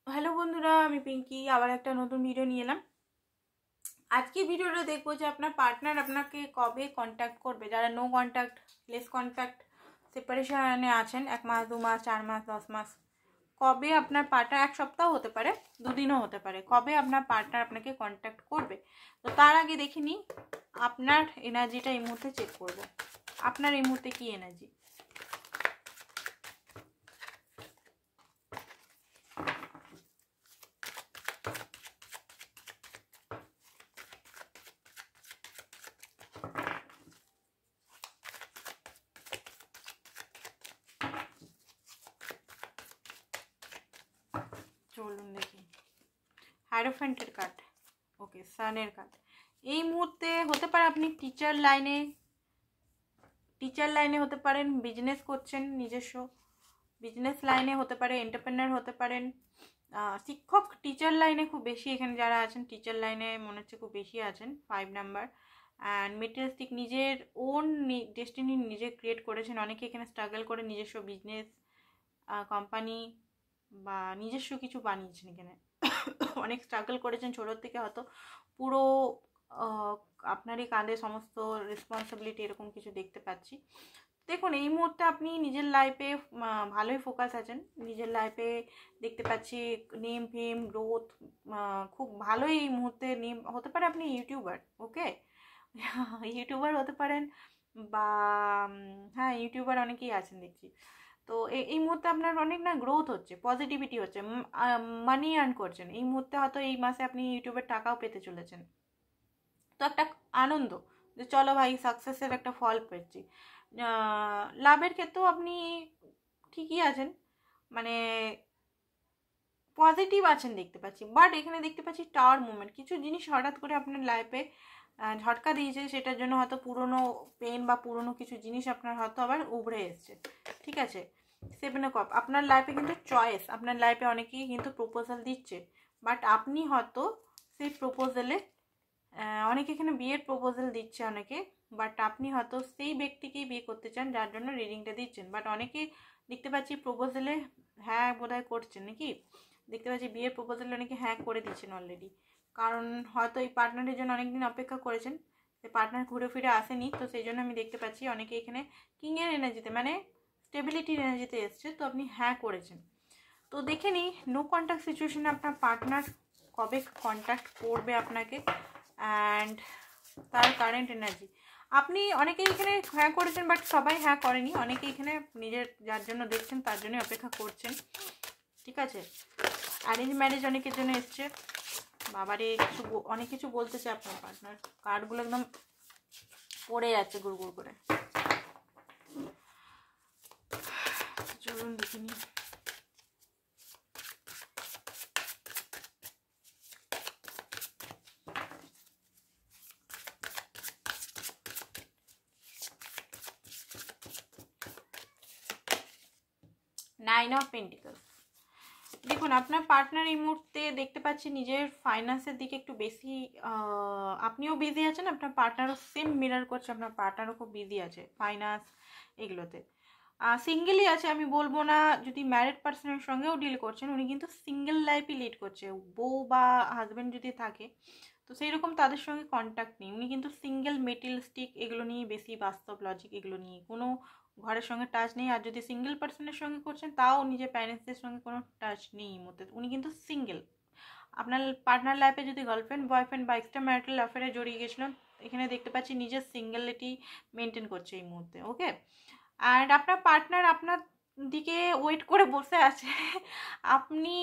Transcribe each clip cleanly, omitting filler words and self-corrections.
Hello বন্ধুরা, আমি পিঙ্কি আবার একটা নতুন ভিডিও নিয়ে এলাম। আজকে ভিডিওটা দেখবো যে আপনার পার্টনার আপনাকে কবে কন্ট্যাক্ট করবে। যারা নো কন্ট্যাক্ট, লেস কন্ট্যাক্ট, সেপারেশনে আছেন 1 মাস, 2 মাস, 4 মাস, 10 মাস, কবে আপনার পার্টনার, 1 সপ্তাহ হতে পারে, 2 দিনও হতে পারে, কবে আপনার পার্টনার আপনাকে কন্ট্যাক্ট করবে। তো তার আগে দেখে নিই আপনার এনার্জিটা এই মুহূর্তে চেক করবো। আপনার এই মুহূর্তে কি এনার্জি? চলুন দেখি। হাইরোফ্যান্টের কার্ড, ওকে, সানের কার্ড। এই মুহূর্তে হতে পারে আপনি টিচার লাইনে হতে পারেন, বিজনেস করছেন, নিজস্ব বিজনেস লাইনে হতে পারে, এন্টারপ্রেনার হতে পারেন, শিক্ষক। টিচার লাইনে খুব বেশি, এখানে যারা আছেন টিচার লাইনে মনে হচ্ছে খুব বেশি আছেন, 5 নাম্বার। অ্যান্ড মেটেরিয়ালিস্টিক, নিজের ওন ডেস্টিনি নিজে ক্রিয়েট করেছেন। অনেকে এখানে স্ট্রাগল করে নিজস্ব বিজনেস, কোম্পানি বা নিজস্ব কিছু বানিয়েছেন। এখানে অনেক স্ট্রাগল করেছেন ছোটোর থেকে, হয়তো পুরো আপনারই কাঁধে সমস্ত রেসপন্সিবিলিটি, এরকম কিছু দেখতে পাচ্ছি। দেখুন, এই মুহূর্তে আপনি নিজের লাইফে ভালোই ফোকাস আছেন। নিজের লাইফে দেখতে পাচ্ছি নেম ফেম গ্রোথ খুব ভালোই এই মুহূর্তে। নেম হতে পারে আপনি ইউটিউবার, ওকে, ইউটিউবার হতে পারেন, বা হ্যাঁ, ইউটিউবার অনেকেই আছেন দেখছি। তো এই মুহূর্তে আপনার অনেক না গ্রোথ হচ্ছে, পজিটিভিটি হচ্ছে, মানি আর্ন করছেন এই মুহূর্তে। হয়তো এই মাসে আপনি ইউটিউবের টাকাও পেতে চলেছেন। তো একটা আনন্দ যে চলো ভাই, সাকসেসের একটা ফল পেয়েছি। লাভের ক্ষেত্রেও আপনি ঠিকই আছেন, মানে পজিটিভ আছেন দেখতে পাচ্ছি। বাট এখানে দেখতে পাচ্ছি টাওয়ার মুভমেন্ট, কিছু জিনিস হঠাৎ করে আপনার লাইফে ঝটকা দিয়েছে, সেটার জন্য হয়তো পুরনো পেন বা পুরনো কিছু জিনিস আপনার হয়তো আবার উভরে এসছে। ঠিক আছে, 7 অফ কাপ। আপনার লাইফে কিন্তু চয়েস, আপনার লাইফে অনেকেই কিন্তু প্রপোজাল দিচ্ছে, বাট আপনি হয়তো সেই প্রপোজালে, অনেকে এখানে বিয়ের প্রপোজাল দিচ্ছে অনেকে, বাট আপনি হয়তো সেই ব্যক্তিকেই বিয়ে করতে চান যার জন্য রিডিংটা দিচ্ছেন। বাট অনেকে দেখতে পাচ্ছি প্রপোজালে হ্যাঁ বোধহয় করছেন নাকি, দেখতে পাচ্ছি বিয়ের প্রপোজালে অনেকে হ্যাঁ করে দিচ্ছেন অলরেডি। কারণ হয়তো এই পার্টনারের জন্য অনেকদিন অপেক্ষা করেছেন, সে পার্টনার ঘুরে ফিরে আসেনি, তো সেই জন্য আমি দেখতে পাচ্ছি অনেকে এখানে কিংয়ের এনার্জিতে, মানে স্টেবিলিটির এনার্জিতে এসছে, তো আপনি হ্যাঁ করেছেন। তো দেখে নিই নো কন্ট্যাক্ট সিচুয়েশনে আপনার পার্টনার কবে কন্ট্যাক্ট করবে আপনাকে, অ্যান্ড তার কারেন্ট এনার্জি। আপনি অনেকেই এখানে হ্যাঁ করেছেন, বাট সবাই হ্যাঁ করেনি, অনেকে এখানে নিজের যার জন্য দেখছেন তার জন্য অপেক্ষা করছেন। ঠিক আছে, অ্যারেঞ্জ ম্যারেজ অনেকের জন্য এসছে। বাবারে, কিছু অনেক কিছু বলতেছে আপনার পার্টনার। কার্ডগুলো একদম পড়ে যাচ্ছে গুড় গুড় করে। চলুন দেখিনি। Nine of pentacles. দেখুন, আপনার পার্টনার এই মুহূর্তে দেখতে পাচ্ছি নিজের ফাইন্যান্সের দিকে একটু বেশি, আপনিও বিজি আছেন, আপনার পার্টনারও সেম মিরার করছে, আপনার পার্টনারও খুব বিজি আছে ফাইন্যান্স এগুলোতে। সিঙ্গেলই আছে আমি বলবো না, যদি ম্যারিড পার্সনের সঙ্গেও ডিল করছেন, উনি কিন্তু সিঙ্গেল লাইফই লিড করছে। বউ বা হাজব্যান্ড যদি থাকে তো সেই রকম তাদের সঙ্গে কন্ট্যাক্ট নেই, উনি কিন্তু সিঙ্গেল মেটেরিয়ালিস্টিক এগুলো নিয়ে বেশি, বাস্তব লজিক এগুলো নিয়ে কোনো ঘরের সঙ্গে টাচ নেই। আর যদি সিঙ্গেল পার্সনের সঙ্গে করছেন তাও নিজের প্যারেন্টসদের সঙ্গে কোনো টাচ নেই মধ্যে, উনি কিন্তু সিঙ্গেল। আপনার পার্টনার লাইফে যদি গার্লফ্রেন্ড, বয়ফ্রেন্ড বা এক্সট্রা ম্যারিটাল অ্যাফেয়ারে জড়িয়ে গেছিলেন, এখানে দেখতে পাচ্ছি নিজের সিঙ্গেলিটি মেনটেন করছে এই মুহূর্তে, ওকে। অ্যান্ড আপনার পার্টনার আপনার দিকে ওয়েট করে বসে আছে। আপনি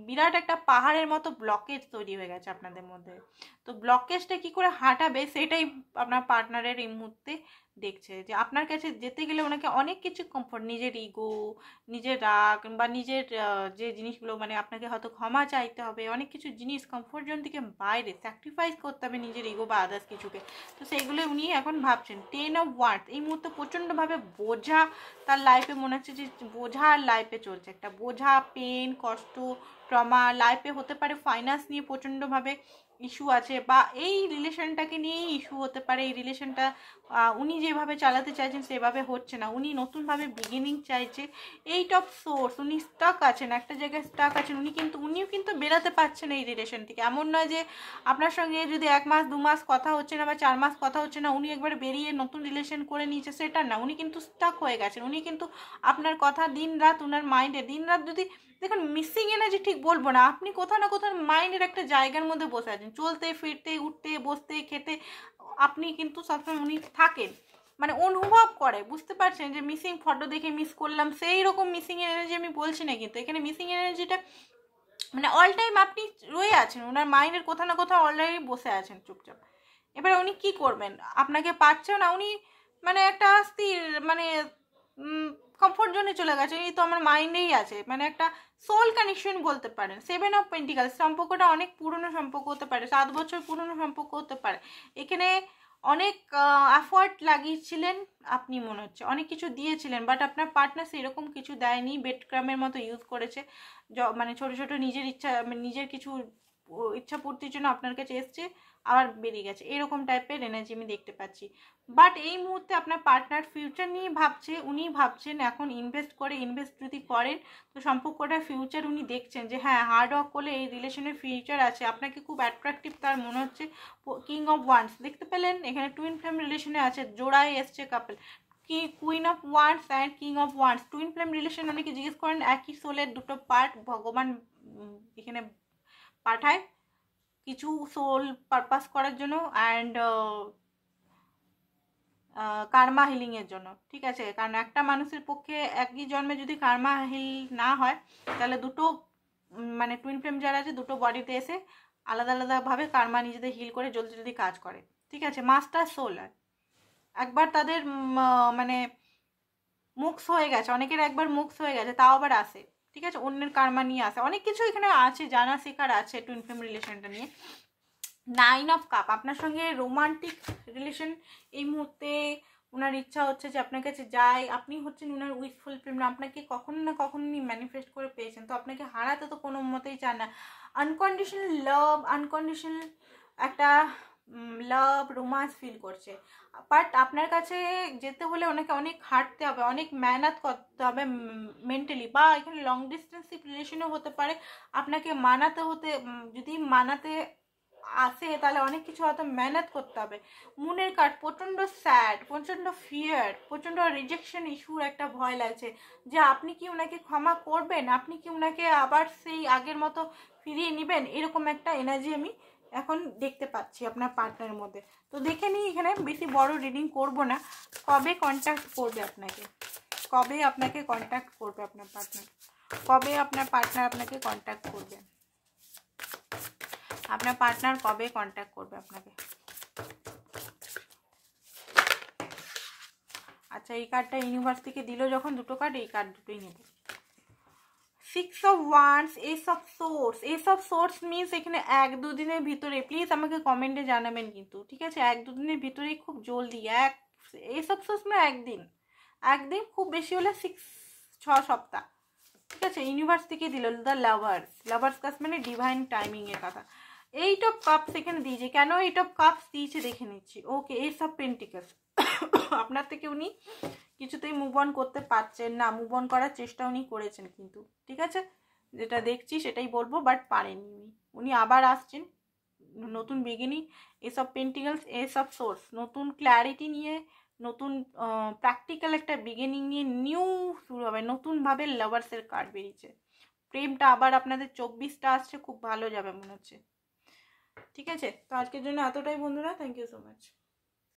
বিরাট একটা পাহাড়ের মতো ব্লকেজ তৈরি হয়ে গেছে আপনাদের মধ্যে। তো ব্লকেজটা কি করে হাঁটাবে সেটাই আপনার পার্টনারের এই মুহূর্তে দেখছে, যে আপনার কাছে যেতে গেলে ওনাকে অনেক কিছু কমফোর্ট, নিজের ইগো, নিজের রাগ বা নিজের যে জিনিসগুলো, মানে আপনাকে হয়তো ক্ষমা চাইতে হবে, অনেক কিছু জিনিস কমফোর্ট জোন থেকে বাইরে স্যাক্রিফাইস করতে হবে নিজের ইগো বা আদার্স কিছুকে। তো সেইগুলো উনি এখন ভাবছেন। 10 অফ ওয়ান্স এই মুহূর্তে প্রচণ্ডভাবে বোঝা তার লাইফে, মনে হচ্ছে যে বোঝা আর লাইফে চলছে, একটা বোঝা, পেন, কষ্ট, ট্রমা লাইফে হতে পারে। ফাইন্যান্স নিয়ে প্রচণ্ডভাবে ইস্যু আছে, বা এই রিলেশনটাকে নিয়েই ইস্যু হতে পারে। এই রিলেশনটা উনি যেভাবে চালাতে চাইছেন সেভাবে হচ্ছে না, উনি নতুনভাবে বিগিনিং চাইছে। 8 অফ সোর্স, উনি স্টাক আছেন, একটা জায়গায় স্টাক আছেন উনি, কিন্তু উনিও কিন্তু বেরাতে পারছেন এই রিলেশন থেকে। এমন নয় যে আপনার সঙ্গে যদি 1 মাস 2 মাস কথা হচ্ছে না বা 4 মাস কথা হচ্ছে না উনি একবার বেরিয়ে নতুন রিলেশন করে নিয়েছে, সেটা না, উনি কিন্তু স্টাক হয়ে গেছেন। উনি কিন্তু আপনার কথা দিন রাত ওনার মাইন্ডে, দিন রাত যদি দেখুন মিসিং এনার্জি ঠিক বলবো না, আপনি কোথাও না কোথাও মাইন্ডের একটা জায়গার মধ্যে বসে আছেন, চলতে ফিরতে উঠতে বসতে খেতে আপনি কিন্তু সবসময় উনি থাকেন, মানে অনুভব করে, বুঝতে পারছেন যে মিসিং ফটো দেখে মিস করলাম, সেই রকম মিসিং এনার্জি আমি বলছি না, কিন্তু এখানে মিসিং এনার্জিটা মানে অল টাইম আপনি রয়ে আছেন ওনার মাইন্ডের কোথাও না কোথাও অলরেডি বসে আছেন চুপচাপ। এবারে উনি কি করবেন, আপনাকে পারছেও না, উনি মানে একটা স্থির মানে কমফোর্ট জোনে চলে গেছে, এই তো আমার মাইন্ডেই আছে, মানে একটা সোল কানেকশন বলতে পারেন। 7 অফ পেন্টিকালস, সম্পর্কটা অনেক পুরনো সম্পর্ক হতে পারে, 7 বছর পুরনো সম্পর্ক হতে পারে। এখানে অনেক এফোর্ট লাগিয়েছিলেন আপনি, মনে হচ্ছে অনেক কিছু দিয়েছিলেন, বাট আপনার পার্টনার সেরকম কিছু দেয়নি, বেড ক্রামের মতো ইউজ করেছে, মানে ছোট ছোট নিজের ইচ্ছা, নিজের কিছু ইচ্ছা পূর্তির জন্য আপনার কাছে এসছে আবার বেরিয়ে গেছে, এরকম টাইপের এনার্জি আমি দেখতে পাচ্ছি। বাট এই মুহূর্তে আপনার পার্টনার ফিউচার নিয়ে ভাবছে, উনি ভাবছেন এখন ইনভেস্ট যদি করেন তো সম্পর্কটার ফিউচার উনি দেখছেন যে হ্যাঁ হার্ড ওয়ার্ক করলে এই রিলেশনের ফিউচার আছে, আপনাকে খুব অ্যাট্রাকটিভ তার মনে হচ্ছে। কিং অফ ওয়ান্স দেখতে পেলেন, এখানে টুইন ফ্লেম রিলেশনে আছে, জোড়ায় এসছে কাপল, কি queen of wands and king of wands, twin flame relation অনেকে জিজ্ঞেস করেন, একই সোলের দুটো পার্ট ভগবান এখানে পাঠায় কিছু সোল পারপাস করার জন্য অ্যান্ড কার্মা হিলিংয়ের জন্য, ঠিক আছে, কারণ একটা মানুষের পক্ষে একই জন্মে যদি কার্মা হিল না হয় তাহলে দুটো মানে টুইন ফ্লেম যারা আছে দুটো বডিতে এসে আলাদা আলাদাভাবে কার্মা নিজেদের হিল করে জলদি জলদি কাজ করে, ঠিক আছে। মাস্টার সোল একবার তাদের মানে মুক্স হয়ে গেছে, অনেকের একবার মুক্স হয়ে গেছে, তাও আবার আসে, ঠিক আছে, অন্যের কার্মা নিয়ে আসে, অনেক কিছু এখানে আছে জানা শেখার আছে টুইন ফ্লেম রিলেশনটা নিয়ে। 9 অফ কাপ, আপনার সঙ্গে রোমান্টিক রিলেশন এই মুহূর্তে ওনার ইচ্ছা হচ্ছে যে আপনার কাছে যায়, আপনি হচ্ছেন ওনার উইশফুল ফিল্ম, আপনাকে কখনো না কখনো ম্যানিফেস্ট করে পেয়েছেন, তো আপনাকে হারাতে তো কোনো মতেই চান না। আনকন্ডিশনাল লাভ, আনকন্ডিশনাল একটা লাভ রোমান্স ফিল করছে, বাট আপনার কাছে যেতে হলে ওনাকে অনেক হাঁটতে হবে, অনেক মেহনত করতে হবে মেন্টালি, বা এখানে লং ডিস্টেন্সিভ রিলেশনও হতে পারে, আপনাকে মানাতে হতে, যদি মানাতে আসে তাহলে অনেক কিছু হয়তো মেহনত করতে হবে। মুনের কার্ড, প্রচণ্ড স্যাড, প্রচণ্ড ফিয়ার, প্রচণ্ড রিজেকশন ইস্যুর একটা ভয় লাগছে যে আপনি কি ওনাকে ক্ষমা করবেন, আপনি কি ওনাকে আবার সেই আগের মতো ফিরিয়ে নেবেন, এরকম একটা এনার্জি আমি এখন দেখতে পাচ্ছি আপনার পার্টনারের মধ্যে। তো দেখে নিই, এখানে বেশি বড় রিডিং করব না, কবে কন্ট্যাক্ট করবে আপনাকে, কবে আপনাকে কন্ট্যাক্ট করবে আপনার পার্টনার, কবে আপনার পার্টনার আপনাকে কন্ট্যাক্ট করবে, আপনার পার্টনার কবে কন্ট্যাক্ট করবে আপনাকে। আচ্ছা এই কার্ডটা ইউনিভার্স থেকে দিল যখন দুটো কার্ড, এই কার্ড দুটোই নেব। 6 of wands, S of swords, S of swords means এখানে 1-2 দিনের ভিতরে, প্লিজ আমাকে কমেন্টে জানাবেন কিন্তু, ঠিক আছে, 1-2 দিনের ভিতরেই, খুব জলদি, এস অফ সোর্স মানে একদিন খুব বেশি হলে 6 সপ্তাহ, ঠিক আছে। ইউনিভার্স থেকে দিল দ্য লাভার্স কাজ মানে ডিভাইন টাইমিং এর কথা। 8 অফ কাপস এখানে দিয়েছে, কেন 8 অফ কাপস দিয়েছে দেখে নিচ্ছি। ওকে, এস অফ পেন্টিকলস, আপনার থেকে উনি কিছুতেই মুভ অন করতে পারছেন না, মুভ অন করার চেষ্টা উনি করেছেন কিন্তু, ঠিক আছে, যেটা দেখছি সেটাই বলবো, বাট পারেননি উনি আবার আসছেন নতুন beginning. S of pentacles, S of swords, নতুন ক্ল্যারিটি নিয়ে, নতুন প্র্যাকটিক্যাল একটা বিগিনিং নিয়ে নিউ শুরু হবে, নতুনভাবে লাভার্সের কার্ড বেরিয়েছে, প্রেমটা আবার আপনাদের 24টা আসছে, খুব ভালো যাবে মনে হচ্ছে, ঠিক আছে। তো আজকের জন্য এতটাই বন্ধুরা, থ্যাংক ইউ সো মাচ।